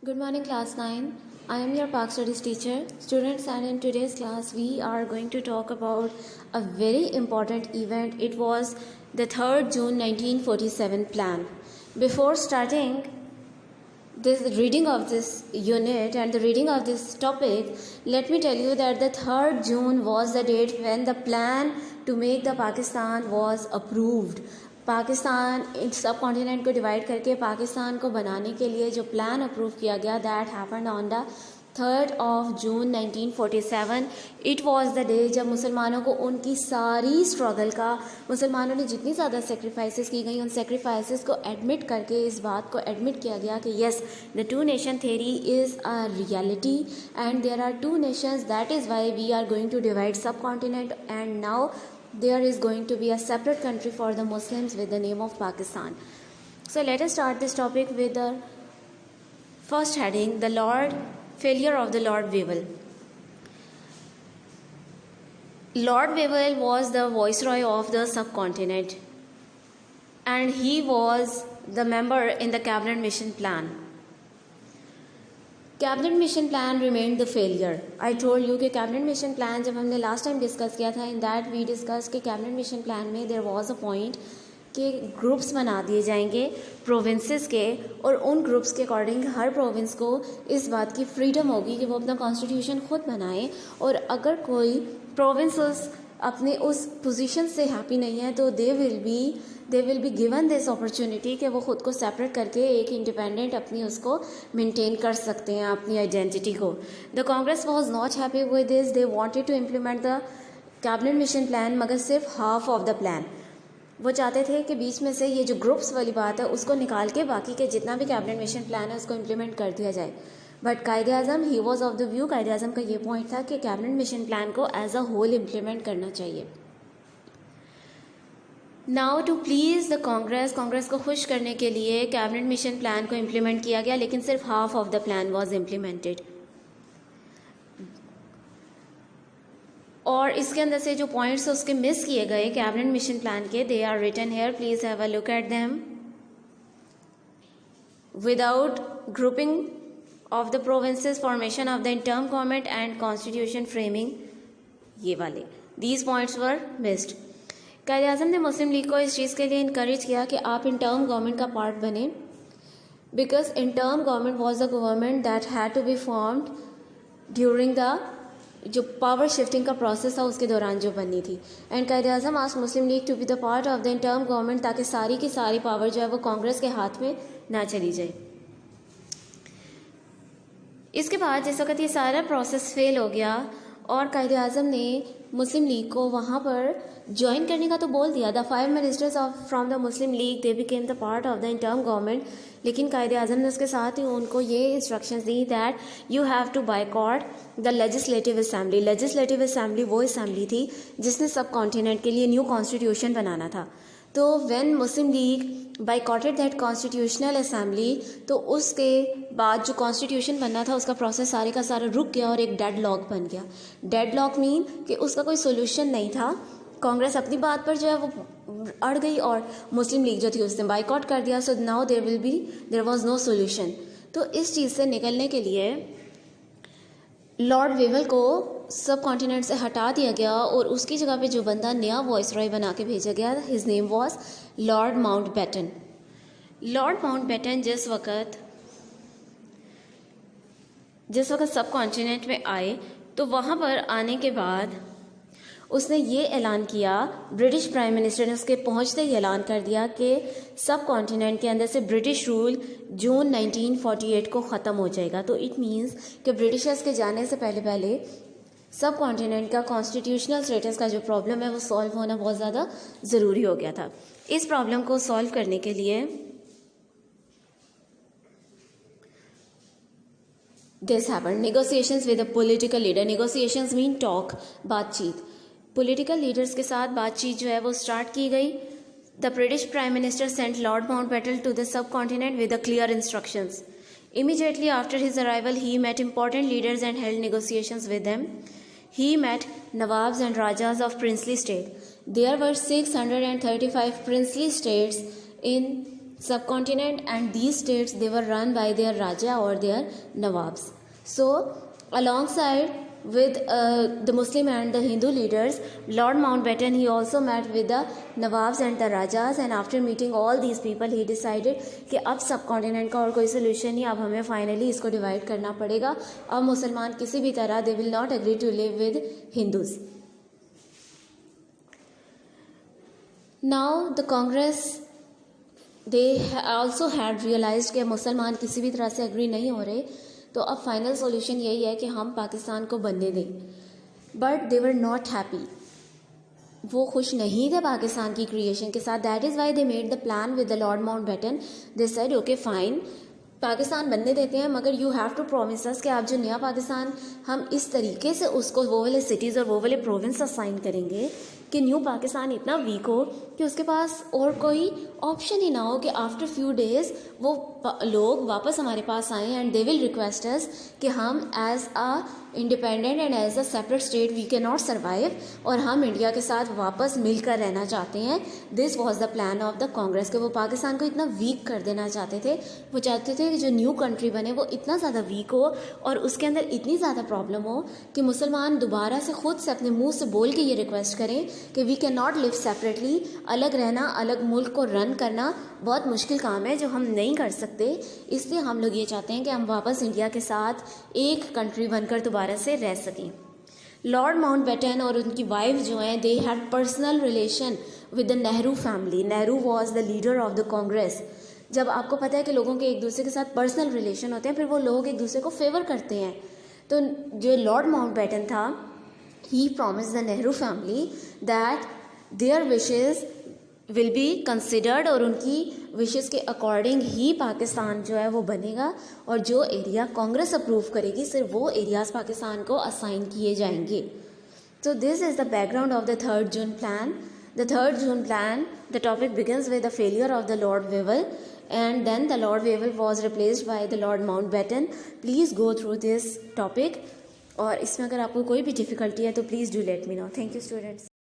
Good morning, class 9. I am your Park Studies teacher. Students, and in today's class, we are going to talk about a very important event. It was the 3rd June 1947 plan. Before starting this reading of this unit and the reading of this topic, let me tell you that the 3rd June was the date when the plan to make the Pakistan was approved. Pakistan सब continent को divide करके पाकिस्तान को बनाने के लिए जो plan approve किया गया that happened on the 3rd of June 1947. It was the day जब मुसलमानों को उनकी सारी स्ट्रगल का, मुसलमानों ने जितनी ज़्यादा सेक्रीफाइसेस की गई उन सेक्रीफाइसेस को एडमिट करके इस बात को एडमिट किया गया कि yes the two nation theory is a reality and there are two nations, that is why we are going to divide subcontinent and now there is going to be a separate country for the Muslims with the name of Pakistan. So let us start this topic with the first heading, the failure of the Lord Wavell. Lord Wavell was the viceroy of the subcontinent and he was the member in the cabinet mission plan. Cabinet mission plan remained the failure. I told you कि cabinet mission plan जब हमने last time discuss किया था, in that we discuss कि cabinet mission plan में there was a point कि groups बना दिए जाएंगे प्रोविंसेस के और उन ग्रुप्स के अकॉर्डिंग हर प्रोविंस को इस बात की फ्रीडम होगी कि वो अपना कॉन्स्टिट्यूशन खुद बनाए और अगर कोई प्रोविंसेस अपने उस पोजीशन से हैप्पी नहीं है तो they will be given this opportunity कि वो ख़ुद को सेपरेट करके एक इंडिपेंडेंट अपनी उसको मेंटेन कर सकते हैं अपनी आइडेंटिटी को. The Congress was not happy with this. They wanted to implement the cabinet mission plan मगर सिर्फ हाफ ऑफ द प्लान. वो चाहते थे कि बीच में से ये जो ग्रुप्स वाली बात है उसको निकाल के बाकी के जितना भी कैबिनेट मिशन प्लान है उसको इम्प्लीमेंट कर दिया जाए. But Quaid-e Azam he was of the view, Quaid-e Azam का ये पॉइंट था कि कैबिनेट मिशन प्लान को एज अ होल इम्प्लीमेंट करना चाहिए. Now to please the Congress को खुश करने के लिए कैबिनेट मिशन प्लान को इम्प्लीमेंट किया गया लेकिन सिर्फ half of the plan was implemented. और इसके अंदर से जो पॉइंट्स उसके मिस किए गए कैबिनेट मिशन प्लान के, they are written here, please have a look at them. Without grouping of the provinces, formation of the interim government and constitution framing, ये वाले these points were missed. कायदे आज़म ने मुस्लिम league को इस चीज़ के लिए encourage किया कि आप इंटर्म गवर्नमेंट का पार्ट बने because interim government was the government that had to be formed during the जो पावर शिफ्टिंग का प्रोसेस था उसके दौरान जो बननी थी. And Quaid-e Azam asked Muslim League to be the part of the interim government ताकि सारी की सारी पावर जो है वो कांग्रेस के हाथ में ना चली जाए. इसके बाद जिस वक्त ये सारा प्रोसेस फेल हो गया और कायदे आज़म ने मुस्लिम लीग को वहाँ पर ज्वाइन करने का तो बोल दिया. The 5 ministers from the Muslim League they became the part of the interim government. लेकिन कायदे आज़म ने उसके साथ ही उनको ये इंस्ट्रक्शंस दी that you have to boycott the legislative assembly. Legislative assembly वो असेंबली थी जिसने सब कॉन्टिनेंट के लिए न्यू कॉन्स्टिट्यूशन बनाना था. तो when Muslim league boycotted that constitutional assembly तो उसके बाद जो कॉन्स्टिट्यूशन बनना था उसका प्रोसेस सारे का सारा रुक गया और एक डेड लॉक बन गया. डेड लॉक मीन कि उसका कोई सोल्यूशन नहीं था. कांग्रेस अपनी बात पर जो है वो अड़ गई और मुस्लिम लीग जो थी उसने बाइकॉट कर दिया. So now there was no solution. तो इस चीज़ से निकलने के लिए लॉर्ड वेवल को सब कॉन्टिनेंट से हटा दिया गया और उसकी जगह पे जो बंदा नया वॉइसरॉय बना के भेजा गया, his name was Lord Mountbatten. Lord Mountbatten जिस वक्त सब कॉन्टिनेंट में आए तो वहाँ पर आने के बाद उसने ये ऐलान किया, ब्रिटिश प्राइम मिनिस्टर ने उसके पहुंचते ही ऐलान कर दिया कि सब कॉन्टिनेंट के अंदर से ब्रिटिश रूल जून 1948 को ख़त्म हो जाएगा. तो इट मींस कि ब्रिटिशर्स के जाने से पहले सब कॉन्टिनेंट का कॉन्स्टिट्यूशनल स्टेटस का जो प्रॉब्लम है वो सॉल्व होना बहुत ज़्यादा ज़रूरी हो गया था. इस प्रॉब्लम को सॉल्व करने के लिए this happened negotiations with a political leader. Negotiations mean talk, बातचीत. पॉलिटिकल लीडर्स के साथ बातचीत जो है वो स्टार्ट की गई. The British prime minister sent Lord Mountbatten to the subcontinent with the clear instructions. Immediately after his arrival, he met important leaders and held negotiations with them. He met Nawabs and Rajas of princely state. There were 635 princely states in subcontinent, and these states, they were run by their Raja or their Nawabs. So alongside with the Muslim and the Hindu leaders, Lord Mountbatten, he also met with the Nawabs and the Rajas, and after meeting all these people he decided कि अब सब continent का और कोई solution नहीं, अब हमें finally इसको डिवाइड करना पड़ेगा. अब मुसलमान किसी भी तरह they will not agree to live with Hindus. Now the Congress they also had realized कि मुसलमान किसी भी तरह से एग्री नहीं हो रहे, तो अब फाइनल सॉल्यूशन यही है कि हम पाकिस्तान को बनने दें. But they were not happy, वो खुश नहीं थे पाकिस्तान की क्रिएशन के साथ. That is why they made the plan with the Lord Mountbatten. They said okay fine, Pakistan बनने देते हैं, मगर यू हैव टू प्रॉमिस अस कि आप जो नया पाकिस्तान, हम इस तरीके से उसको वो वाले सिटीज़ और वो वाले प्रोविंस असाइन करेंगे कि न्यू पाकिस्तान इतना वीक हो कि उसके पास और कोई ऑप्शन ही ना हो कि आफ्टर फ्यू डेज वो लोग वापस हमारे पास आएँ and they will request us कि हम as a independent and as a separate state we can not survive, और हम इंडिया के साथ वापस मिलकर रहना चाहते हैं. This was the plan of the Congress कि वो पाकिस्तान को इतना वीक कर देना चाहते थे. वो चाहते थे कि जो न्यू कंट्री बने वो इतना ज़्यादा वीक हो और उसके अंदर इतनी ज़्यादा प्रॉब्लम हो कि मुसलमान दोबारा से खुद से अपने मुंह से बोल के ये रिक्वेस्ट करें कि we can not live separately. अलग रहना, अलग मुल्क को रन करना बहुत मुश्किल काम है जो हम नहीं कर सकते. इसलिए हम लोग ये चाहते हैं कि हम वापस इंडिया के साथ एक कंट्री बनकर दोबारा से रह सकें. लॉर्ड माउंटबेटन और उनकी वाइफ जो हैं, they had personal relation with the Nehru family. Nehru was the leader of the Congress. जब आपको पता है कि लोगों के एक दूसरे के साथ पर्सनल रिलेशन होते हैं, फिर वो लोग एक दूसरे को फेवर करते हैं. तो जो लॉर्ड माउंटबेटन था, he promise the Nehru family that their wishes will be considered, और उनकी विशेस के अकॉर्डिंग ही पाकिस्तान जो है वो बनेगा, और जो एरिया कांग्रेस अप्रूव करेगी सिर्फ वो एरियाज़ पाकिस्तान को असाइन किए जाएंगे. So this is the background of the 3rd June plan. The 3rd June plan, the topic begins with the failure of the Lord Wavell, and then the Lord Wavell was replaced by the Lord Mountbatten. Please go through this topic, और इसमें अगर आपको कोई भी difficulty है तो please do let me know. Thank you students.